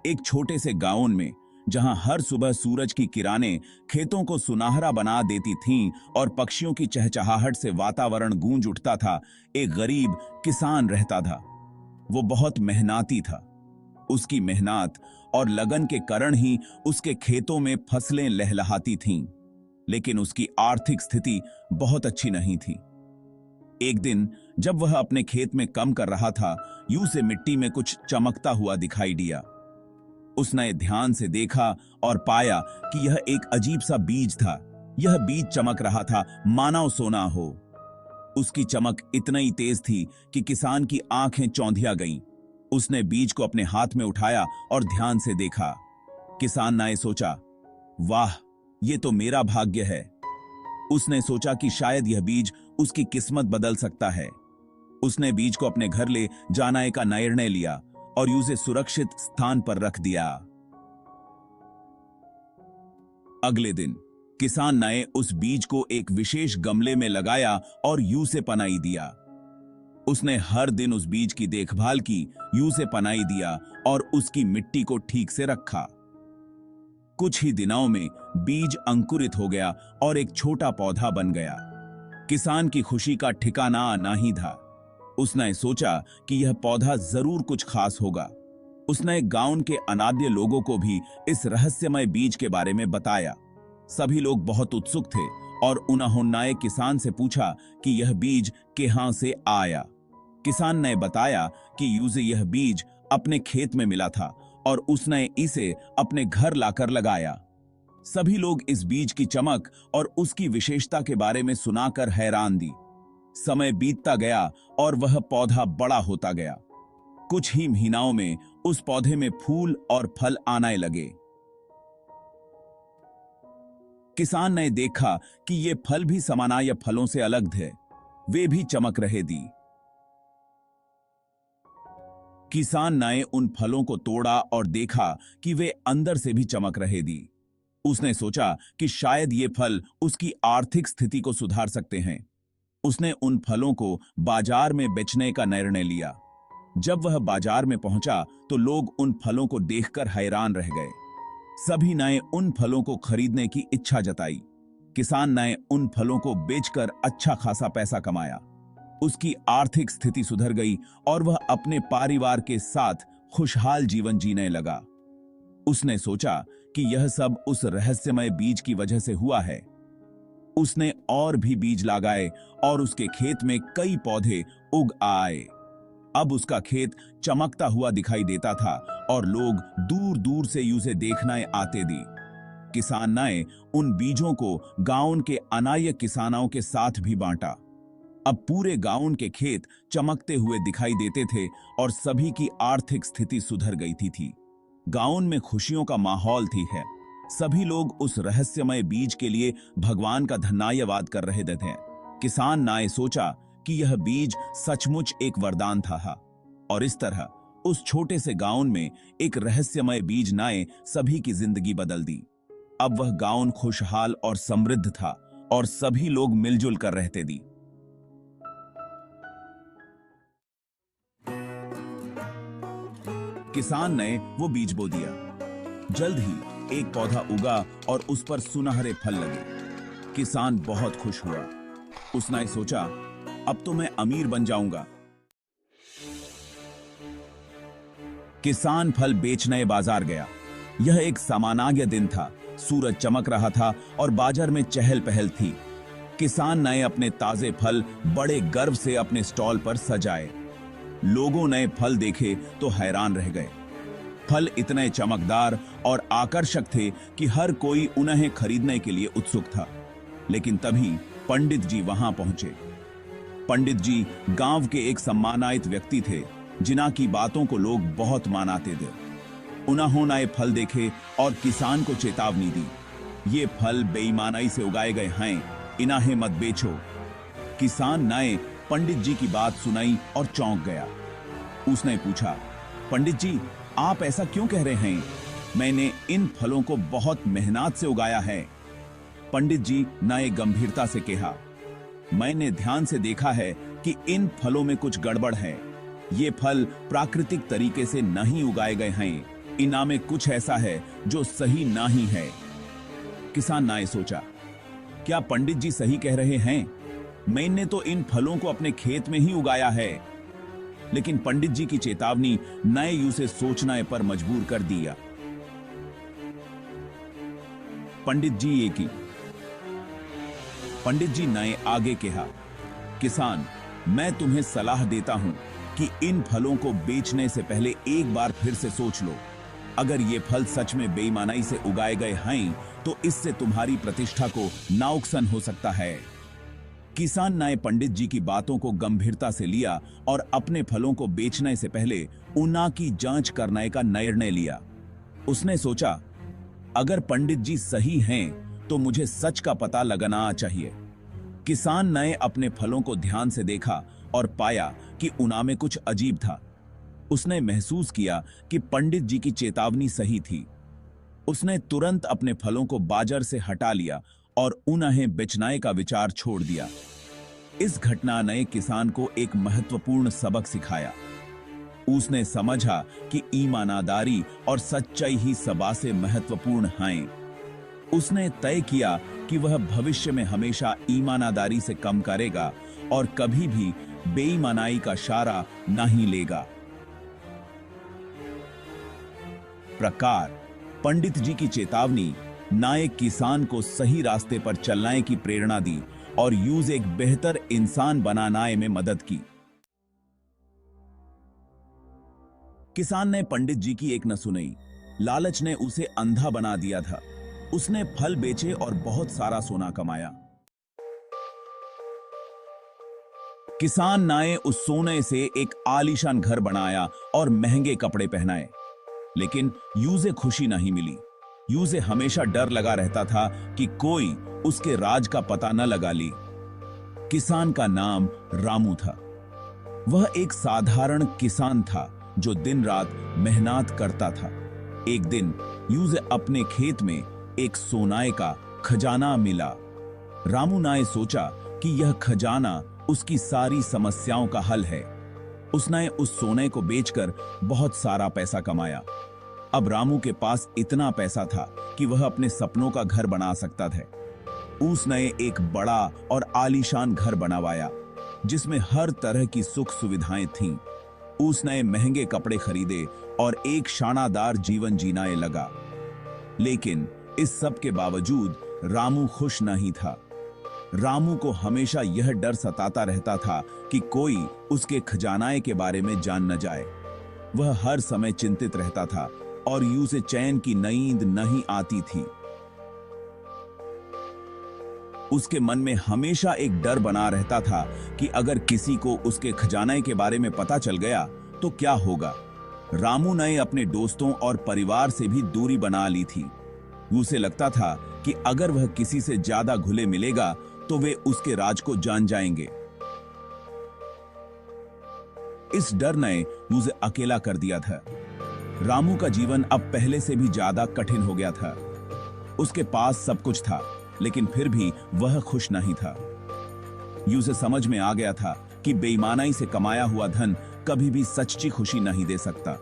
एक छोटे से गांव में, जहां हर सुबह सूरज की किरणें खेतों को सुनहरा बना देती थीं और पक्षियों की चहचहाहट से वातावरण गूंज उठता था, एक गरीब किसान रहता था। वो बहुत मेहनती था। उसकी मेहनत और लगन के कारण ही उसके खेतों में फसलें लहलहाती थीं, लेकिन उसकी आर्थिक स्थिति बहुत अच्छी नहीं थी। एक दिन जब वह अपने खेत में काम कर रहा था, यूं से मिट्टी में कुछ चमकता हुआ दिखाई दिया। उसने ध्यान से देखा और पाया कि यह एक अजीब सा बीज था। यह बीज चमक रहा था मानो सोना हो। उसकी चमक इतनी तेज थी कि किसान की आंखें चौंधिया गईं। उसने बीज को अपने हाथ में उठाया और ध्यान से देखा। किसान ने सोचा, वाह, ये तो मेरा भाग्य है। उसने सोचा कि शायद यह बीज उसकी किस्मत बदल सकता है। उसने बीज को अपने घर ले जाने का निर्णय लिया और उसे सुरक्षित स्थान पर रख दिया। अगले दिन किसान ने उस बीज को एक विशेष गमले में लगाया और यूं से पनाई दिया। उसने हर दिन उस बीज की देखभाल की, यूं से पनाई दिया और उसकी मिट्टी को ठीक से रखा। कुछ ही दिनों में बीज अंकुरित हो गया और एक छोटा पौधा बन गया। किसान की खुशी का ठिकाना नहीं था। उसने सोचा कि यह पौधा जरूर कुछ खास होगा। उसने गांव के अनाद्य लोगों को भी इस रहस्यमय बीज के बारे में बताया। सभी लोग बहुत उत्सुक थे और उन्होंने किसान से पूछा कि यह बीज कहां से आया। किसान ने बताया कि उसे यह बीज अपने खेत में मिला था और उसने इसे अपने घर लाकर लगाया। सभी लोग इस बीज की चमक और उसकी विशेषता के बारे में सुनाकर हैरान थी। समय बीतता गया और वह पौधा बड़ा होता गया। कुछ ही महीनों में उस पौधे में फूल और फल आने लगे। किसान ने देखा कि ये फल भी सामान्य फलों से अलग थे। वे भी चमक रहे थे। किसान ने उन फलों को तोड़ा और देखा कि वे अंदर से भी चमक रहे थे। उसने सोचा कि शायद ये फल उसकी आर्थिक स्थिति को सुधार सकते हैं। उसने उन फलों को बाजार में बेचने का निर्णय लिया। जब वह बाजार में पहुंचा तो लोग उन फलों को देखकर हैरान रह गए। सभी ने उन फलों को खरीदने की इच्छा जताई। किसान ने उन फलों को बेचकर अच्छा खासा पैसा कमाया। उसकी आर्थिक स्थिति सुधर गई और वह अपने परिवार के साथ खुशहाल जीवन जीने लगा। उसने सोचा कि यह सब उस रहस्यमय बीज की वजह से हुआ है। उसने और भी बीज लगाए और उसके खेत में कई पौधे उग आए। अब उसका खेत चमकता हुआ दिखाई देता था और लोग दूर दूर से उसे देखने आते थे। किसान ने उन बीजों को गांव के अनाय किसानों के साथ भी बांटा। अब पूरे गांव के खेत चमकते हुए दिखाई देते थे और सभी की आर्थिक स्थिति सुधर गई थी। गांव में खुशियों का माहौल थी है। सभी लोग उस रहस्यमय बीज के लिए भगवान का धन्यवाद कर रहे थे। किसान ने सोचा कि यह बीज सचमुच एक वरदान था और इस तरह उस छोटे से गांव में एक रहस्यमय बीज ने सभी की जिंदगी बदल दी। अब वह गांव खुशहाल और समृद्ध था और सभी लोग मिलजुल कर रहते थे। किसान ने वो बीज बो दिया। जल्द ही एक पौधा उगा और उस पर सुनहरे फल लगे। किसान बहुत खुश हुआ। उसने सोचा, अब तो मैं अमीर बन जाऊंगा। किसान फल बेचने बाजार गया। यह एक सामान्य दिन था। सूरज चमक रहा था और बाजार में चहल पहल थी। किसान ने अपने ताजे फल बड़े गर्व से अपने स्टॉल पर सजाए। लोगों ने फल देखे तो हैरान रह गए। फल इतने चमकदार और आकर्षक थे कि हर कोई उन्हें खरीदने के लिए उत्सुक था। लेकिन तभी पंडित जी वहां पहुंचे। पंडित जी गांव के एक सम्मानित व्यक्ति थे, जिन्हां की बातों को लोग बहुत मानते थे। उन्होंने फल देखे और किसान को चेतावनी दी, ये फल बेईमानी से उगाए गए हैं, इन्हें मत बेचो। किसान ने पंडित जी की बात सुनाई और चौंक गया। उसने पूछा, पंडित जी, आप ऐसा क्यों कह रहे हैं? मैंने इन फलों को बहुत मेहनत से उगाया है। पंडित जी ने गंभीरता से कहा, मैंने ध्यान से देखा है कि इन फलों में कुछ गड़बड़ है। ये फल प्राकृतिक तरीके से नहीं उगाए गए हैं। इनाम में कुछ ऐसा है जो सही ना ही है। किसान नाय सोचा, क्या पंडित जी सही कह रहे हैं? मैंने तो इन फलों को अपने खेत में ही उगाया है। लेकिन पंडित जी की चेतावनी नए उसे सोचने पर मजबूर कर दिया। पंडित जी ये की। पंडित जी नए आगे कहा, किसान, मैं तुम्हें सलाह देता हूं कि इन फलों को बेचने से पहले एक बार फिर से सोच लो। अगर ये फल सच में बेईमानी से उगाए गए हैं तो इससे तुम्हारी प्रतिष्ठा को नुकसान हो सकता है। किसान ने पंडित जी की बातों को गंभीरता से लिया और अपने फलों को बेचने से पहले उन्हें की जांच करने का निर्णय लिया। उसने सोचा, अगर पंडित जी सही हैं तो मुझे सच का पता लगाना चाहिए। किसान ने अपने फलों को ध्यान से देखा और पाया कि उन्हें में कुछ अजीब था। उसने महसूस किया कि पंडित जी की चेतावनी सही थी। उसने तुरंत अपने फलों को बाजार से हटा लिया और उन्हें बेचने का विचार छोड़ दिया। इस घटना ने किसान को एक महत्वपूर्ण सबक सिखाया। उसने समझा कि ईमानदारी और सच्चाई ही सबसे महत्वपूर्ण हैं। उसने तय किया कि वह भविष्य में हमेशा ईमानदारी से कम करेगा और कभी भी बेईमानी का सहारा नहीं लेगा। प्रकार, पंडित जी की चेतावनी नायक किसान को सही रास्ते पर चलने की प्रेरणा दी और यूज एक बेहतर इंसान बनाने में मदद की। किसान ने पंडित जी की एक न सुनी। लालच ने उसे अंधा बना दिया था। उसने फल बेचे और बहुत सारा सोना कमाया। किसान ने उस सोने से एक आलीशान घर बनाया और महंगे कपड़े पहनाए। लेकिन यूजे खुशी नहीं मिली। यूजे हमेशा डर लगा रहता था कि कोई उसके राज का पता न लगा ली। किसान का नाम रामू था। वह एक साधारण किसान था जो दिन रात मेहनत करता था। एक दिन यूजे अपने खेत में एक सोने का खजाना मिला। रामू ने सोचा कि यह खजाना उसकी सारी समस्याओं का हल है। उसने उस सोने को बेचकर बहुत सारा पैसा कमाया। अब रामू के पास इतना पैसा था कि वह अपने सपनों का घर बना सकता था। उसने एक बड़ा और आलीशान घर बनवाया जिसमें हर तरह की सुख सुविधाएं थीं। उसने महंगे कपड़े खरीदे और एक शानदार जीवन जीने लगा। लेकिन इस सब के बावजूद रामू खुश नहीं था। रामू को हमेशा यह डर सताता रहता था कि कोई उसके खजाने के बारे में जान न जाए। वह हर समय चिंतित रहता था और उसे चैन की नींद नहीं आती थी। उसके मन में हमेशा एक डर बना रहता था कि अगर किसी को उसके खजाने के बारे में पता चल गया तो क्या होगा। रामू ने अपने दोस्तों और परिवार से भी दूरी बना ली थी। उसे लगता था कि अगर वह किसी से ज्यादा घुले मिलेगा तो वे उसके राज को जान जाएंगे। इस डर ने उसे अकेला कर दिया था। रामू का जीवन अब पहले से भी ज्यादा कठिन हो गया था। उसके पास सब कुछ था लेकिन फिर भी वह खुश नहीं था। उसे समझ में आ गया था कि बेईमानी से कमाया हुआ धन कभी भी सच्ची खुशी नहीं दे सकता।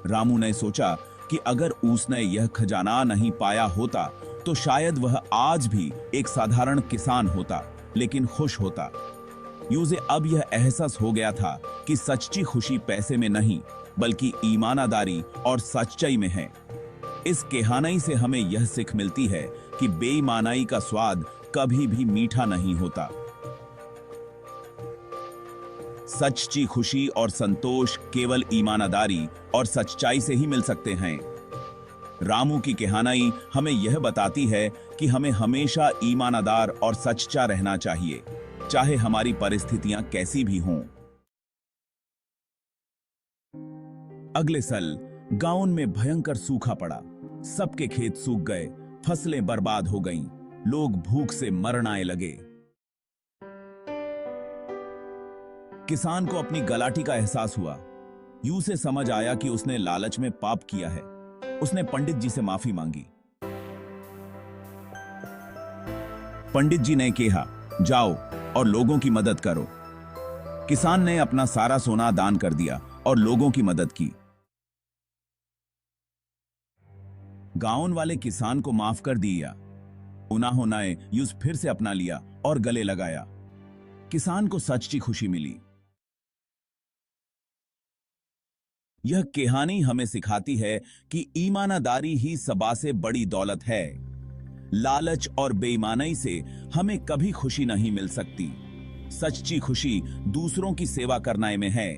रामू ने सोचा कि अगर उसने यह खजाना नहीं पाया होता तो शायद वह आज भी एक साधारण किसान होता लेकिन खुश होता। उसे अब यह एहसास हो गया था कि सच्ची खुशी पैसे में नहीं बल्कि ईमानदारी और सच्चाई में है। इस कहानी से हमें यह सीख मिलती है कि बेईमानी का स्वाद कभी भी मीठा नहीं होता। सच्ची खुशी और संतोष केवल ईमानदारी और सच्चाई से ही मिल सकते हैं। रामू की कहानी हमें यह बताती है कि हमें हमेशा ईमानदार और सच्चा रहना चाहिए, चाहे हमारी परिस्थितियां कैसी भी हों। अगले साल गांव में भयंकर सूखा पड़ा। सबके खेत सूख गए, फसलें बर्बाद हो गईं, लोग भूख से मरने लगे। किसान को अपनी गलाटी का एहसास हुआ। यूं से समझ आया कि उसने लालच में पाप किया है। उसने पंडित जी से माफी मांगी। पंडित जी ने कहा, जाओ और लोगों की मदद करो। किसान ने अपना सारा सोना दान कर दिया और लोगों की मदद की। गाउन वाले किसान को माफ कर दिया। उन्होंने यूस फिर से अपना लिया और गले लगाया। किसान को सच्ची खुशी मिली। यह कहानी हमें सिखाती है कि ईमानदारी ही सबसे बड़ी दौलत है। लालच और बेईमानी से हमें कभी खुशी नहीं मिल सकती। सच्ची खुशी दूसरों की सेवा करने में है।